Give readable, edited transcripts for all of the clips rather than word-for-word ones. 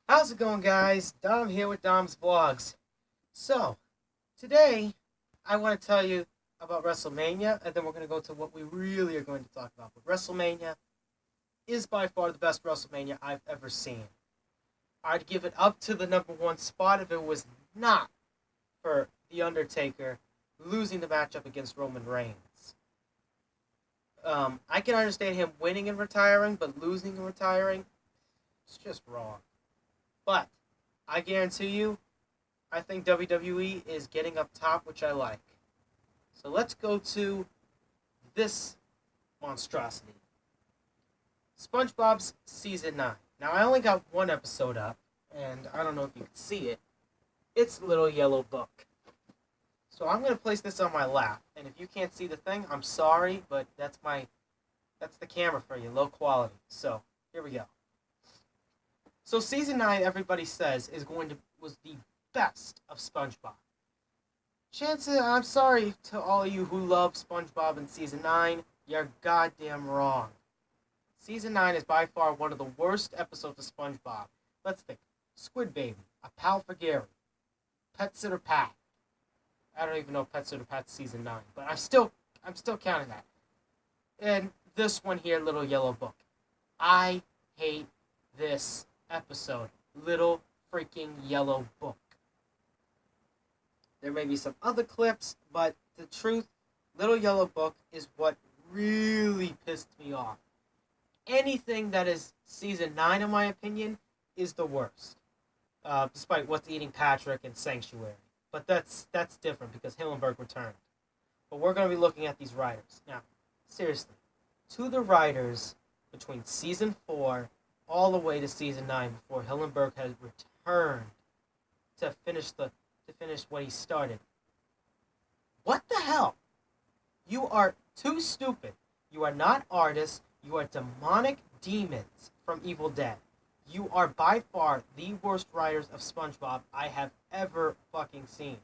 How's it going, guys? Dom here with Dom's Vlogs. So, today, I want to tell you about WrestleMania, and then we're going to go to what we really are going to talk about. But WrestleMania is by far the best WrestleMania I've ever seen. I'd give it up to the number one spot if it was not for The Undertaker losing the matchup against Roman Reigns. I can understand him winning and retiring, but losing and retiring, it's just wrong. But I guarantee you, I think WWE is getting up top, which I like. So let's go to this monstrosity. SpongeBob's Season 9. Now, I only got one episode up, and I don't know if you can see it. It's Little Yellow Book. So I'm going to place this on my lap, and if you can't see the thing, I'm sorry, but that's the camera for you, low quality. So, here we go. So Season 9, everybody says, was the best of SpongeBob. I'm sorry to all of you who love SpongeBob in Season 9, you're goddamn wrong. Season 9 is by far one of the worst episodes of SpongeBob. Let's think. Squid Baby, A Pal for Gary, Pet Sitter Pat. I don't even know if Pet Sitter Pat's Season 9, but I'm still counting that. And this one here, Little Yellow Book. I hate this episode, Little freaking Yellow Book. There may be some other clips, but the truth, Little Yellow Book is what really pissed me off. Anything that is Season 9, in my opinion, is the worst. Despite What's Eating Patrick and Sanctuary. But that's different because Hillenburg returned. But we're going to be looking at these writers. Now, seriously, to the writers between Season 4 all the way to Season 9 before Hillenburg has returned to finish what he started. What the hell? You are too stupid. You are not artists. You are demonic demons from Evil Dead. You are by far the worst writers of SpongeBob I have ever fucking seen.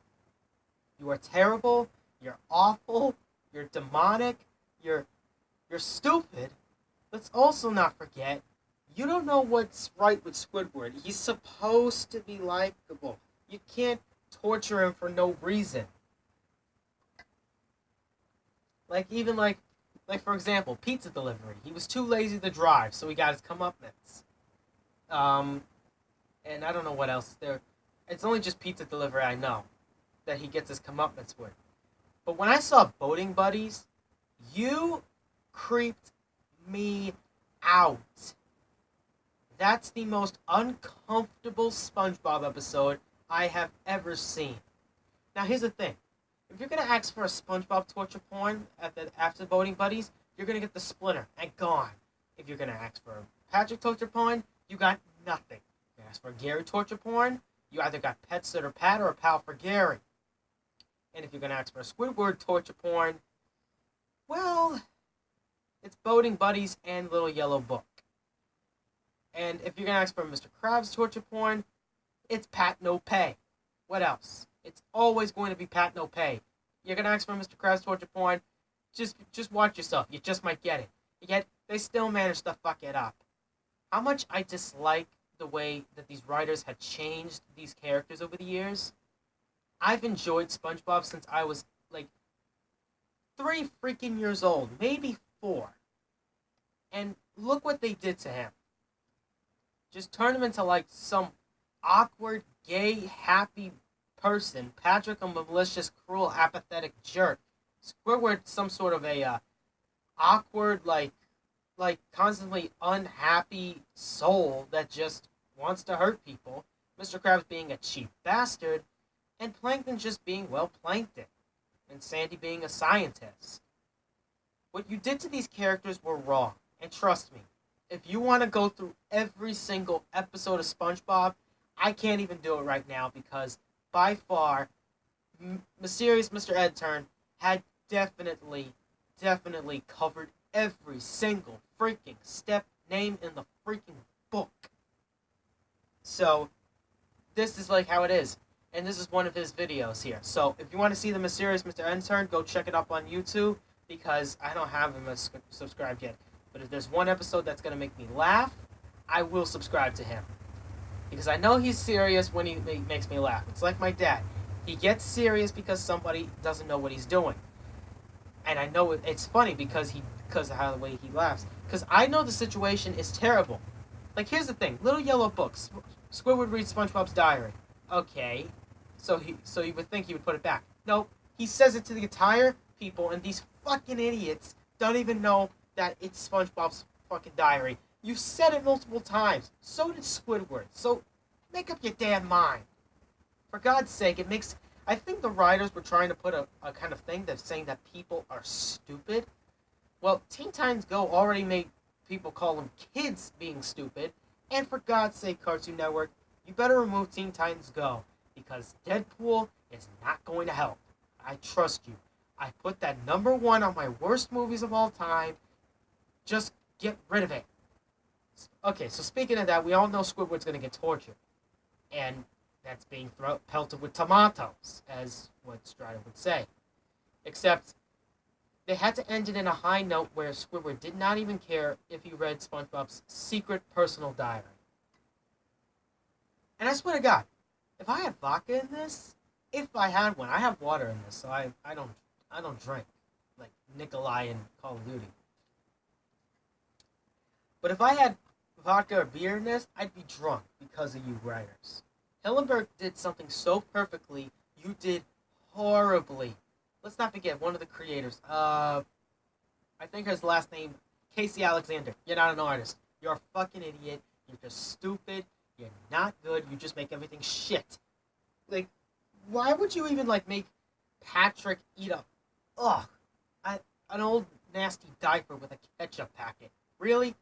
You are terrible. You're awful. You're demonic. You're stupid. Let's also not forget, you don't know what's right with Squidward. He's supposed to be likable. You can't torture him for no reason. Like for example, pizza delivery. He was too lazy to drive, so he got his comeuppance. And I don't know what else there. It's only just pizza delivery I know that he gets his comeuppance with. But when I saw Boating Buddies, you creeped me out. That's the most uncomfortable SpongeBob episode I have ever seen. Now, here's the thing. If you're going to ask for a SpongeBob torture porn after Boating Buddies, you're going to get the Splinter and gone. If you're going to ask for a Patrick torture porn, you got nothing. If you ask for a Gary torture porn, you either got Pet Sitter Pat or A Pal for Gary. And if you're going to ask for a Squidward torture porn, well, it's Boating Buddies and Little Yellow Book. And if you're going to ask for Mr. Krabs torture porn, it's Pat No Pay. What else? It's always going to be Pat No Pay. You're going to ask for Mr. Krabs torture porn, just watch yourself. You just might get it. Yet, they still manage to fuck it up. How much I dislike the way that these writers had changed these characters over the years. I've enjoyed SpongeBob since I was, 3 freaking years old. Maybe 4. And look what they did to him. Just turn him into, some awkward, gay, happy person. Patrick, a malicious, cruel, apathetic jerk. Squidward, some sort of a, awkward, constantly unhappy soul that just wants to hurt people. Mr. Krabs being a cheap bastard. And Plankton just being, Plankton. And Sandy being a scientist. What you did to these characters were wrong. And trust me, if you want to go through every single episode of SpongeBob, I can't even do it right now because, by far, Mysterious Mr. Edturn had definitely covered every single freaking step named in the freaking book. So, this is how it is. And this is one of his videos here. So, if you want to see the Mysterious Mr. Edturn, go check it up on YouTube because I don't have him subscribed yet. But if there's one episode that's going to make me laugh, I will subscribe to him. because I know he's serious when he makes me laugh. It's like my dad. He gets serious because somebody doesn't know what he's doing. And I know it's funny because of how the way he laughs. Because I know the situation is terrible. Like, here's the thing: Little Yellow Book. Squidward reads SpongeBob's diary. Okay, so you would think he would put it back. Nope. He says it to the entire people, and these fucking idiots don't even know that it's SpongeBob's fucking diary. You've said it multiple times. So did Squidward. So make up your damn mind. For God's sake, it makes. I think the writers were trying to put a kind of thing that's saying that people are stupid. Well, Teen Titans Go already made people call them kids being stupid. And for God's sake, Cartoon Network, you better remove Teen Titans Go. Because Deadpool is not going to help. I trust you. I put that #1 on my worst movies of all time. Just get rid of it. Okay, so speaking of that, we all know Squidward's going to get tortured. And that's being pelted with tomatoes, as what Strider would say. Except, they had to end it in a high note where Squidward did not even care if he read SpongeBob's secret personal diary. And I swear to God, if I had vodka in this, if I had one, I have water in this, so I don't drink like Nikolai in Call of Duty. But if I had vodka or beer in this, I'd be drunk because of you writers. Hillenburg did something so perfectly, you did horribly. Let's not forget one of the creators. I think his last name, Casey Alexander. You're not an artist. You're a fucking idiot. You're just stupid. You're not good. You just make everything shit. Like, why would you even make Patrick eat an old nasty diaper with a ketchup packet? Really?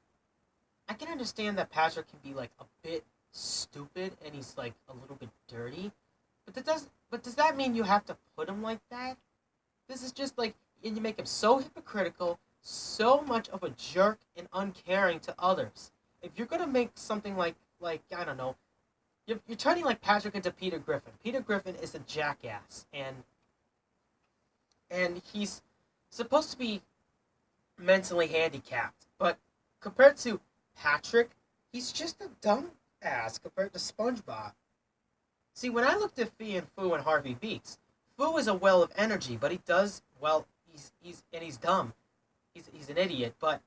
I can understand that Patrick can be a bit stupid and he's a little bit dirty, but does that mean you have to put him like that? This is just and you make him so hypocritical, so much of a jerk and uncaring to others. If you're gonna make something like I don't know, you're turning Patrick into Peter Griffin. Peter Griffin is a jackass, and he's supposed to be mentally handicapped, but compared to Patrick, he's just a dumb ass compared to SpongeBob. See, when I looked at Fee and Foo and Harvey Beaks, Foo is a well of energy, but he does well. He's dumb. He's an idiot, but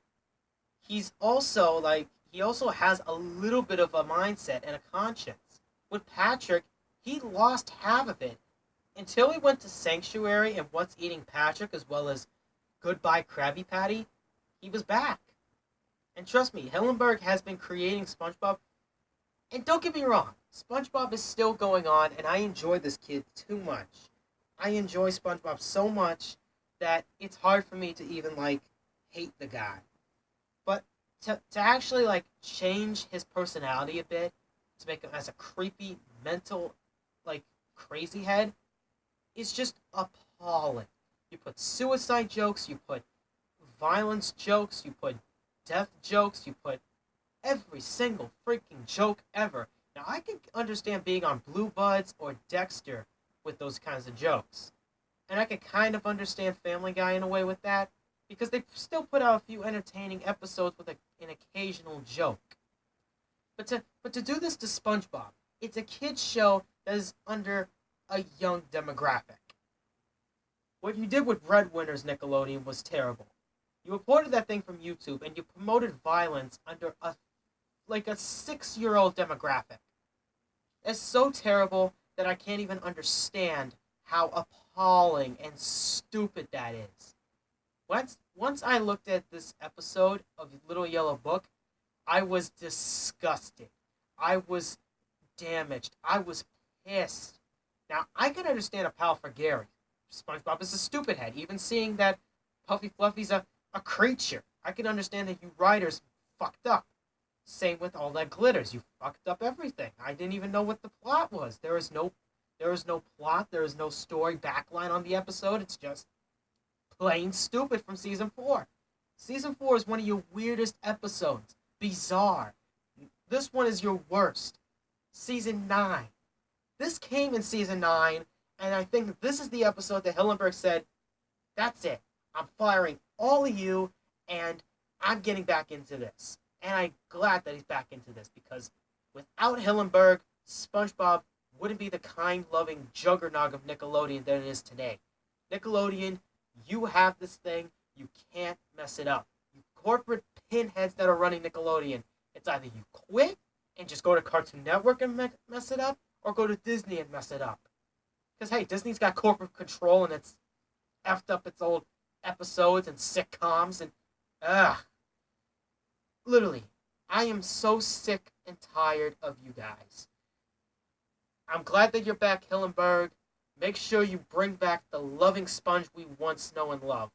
he's also he also has a little bit of a mindset and a conscience. With Patrick, he lost half of it until he went to Sanctuary and What's Eating Patrick, as well as Goodbye Krabby Patty. He was back. And trust me, Hillenburg has been creating SpongeBob. And don't get me wrong, SpongeBob is still going on, and I enjoy this kid too much. I enjoy SpongeBob so much that it's hard for me to even hate the guy. But to actually change his personality a bit, to make him as a creepy, mental, crazy head, is just appalling. You put suicide jokes, you put violence jokes, you put death jokes, you put every single freaking joke ever. Now, I can understand being on Blue Buds or Dexter with those kinds of jokes. And I can kind of understand Family Guy in a way with that, because they still put out a few entertaining episodes with an occasional joke. But to do this to SpongeBob, it's a kid's show that is under a young demographic. What you did with Breadwinners Nickelodeon was terrible. You imported that thing from YouTube and you promoted violence under a 6-year-old demographic. It's so terrible that I can't even understand how appalling and stupid that is. Once I looked at this episode of Little Yellow Book, I was disgusted. I was damaged. I was pissed. Now, I can understand a pal for Gary. SpongeBob is a stupid head. Even seeing that Puffy Fluffy's a creature. I can understand that you writers fucked up. Same with all that glitters. You fucked up everything. I didn't even know what the plot was. There is no plot. There is no story backline on the episode. It's just plain stupid from season 4. Season 4 is one of your weirdest episodes. Bizarre. This one is your worst. Season 9. This came in season 9, and I think this is the episode that Hillenburg said, that's it. I'm firing all of you, and I'm getting back into this. And I'm glad that he's back into this, because Without Hillenburg, SpongeBob wouldn't be the kind, loving juggernaut of Nickelodeon that it is today. Nickelodeon, you have this thing, you can't mess it up. You corporate pinheads that are running Nickelodeon, it's either you quit and just go to Cartoon Network and mess it up, or go to Disney and mess it up. Because, hey, Disney's got corporate control and it's effed up its old episodes and sitcoms and, literally, I am so sick and tired of you guys. I'm glad that you're back, Hillenburg. Make sure you bring back the loving sponge we once know and love.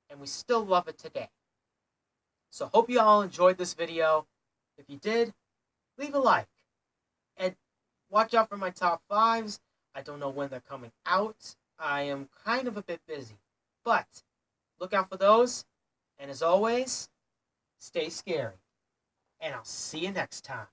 And we still love it today. So hope you all enjoyed this video. If you did, leave a like. And watch out for my top 5s. I don't know when they're coming out. I am kind of a bit busy. But look out for those. And as always, stay scary. And I'll see you next time.